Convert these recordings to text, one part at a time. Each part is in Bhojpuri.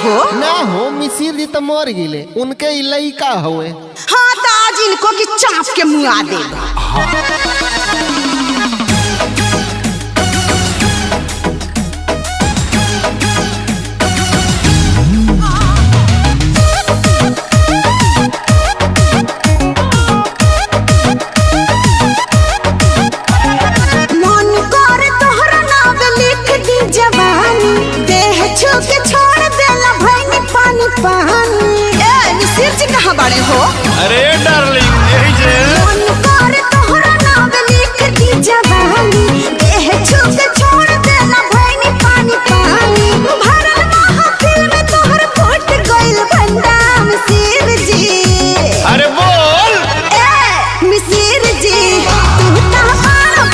हो ना हो मिसिर जी तो मर गिले उनके लइका हुए। हाँ तो आज इनको की चाप के मुआ दे। कहाँ बड़े हो? अरे डार्लिंग यही जे मन करे तोहरा नाम लिख दी जवानी देह छू के छोड़ देना भइनी पानी पानी भरल महफिल में तोहर फुट गइल बंदा मिसिर जी। अरे बोल ए मिसिर जी तू ता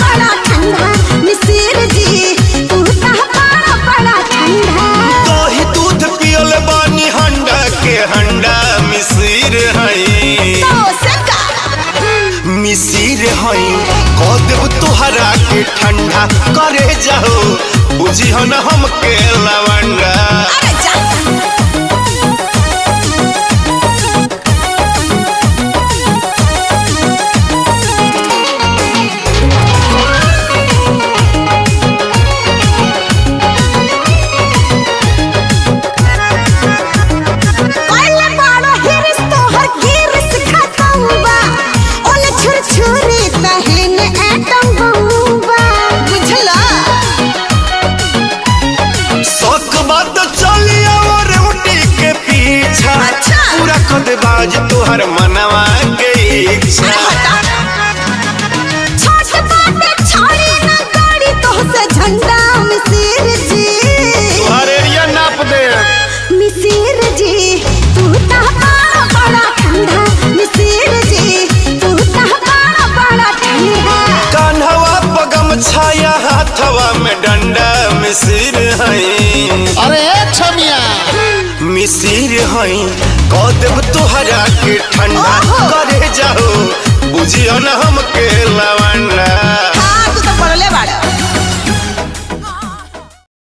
बड़ा ठंडा मिसिर जी तू ता बड़ा ठंडा। तो ही दूध पियल बानी हंडा के हंडा मिसिर मिसिर हई कह देव तुहरा के ठंडा करे जाओ बुझी हन हमके लवंडा। बाज तुहर मनवा के इच्छा छोट बाटे छोड़ी ना गाड़ी तो से झंडा मिसिर जी तुहर एरिया नाप दे मिसिर जी तू ता बड़ा ठंडा मिसिर जी तू ता बड़ा ठंडा। कान्हवा पगम छाया हाथवा में डंडा मिसिर हई। अरे छमिया मिसिर हई कह देव तुहरा के ठंडा करे जाओ बुझियो न हमके लवंडा।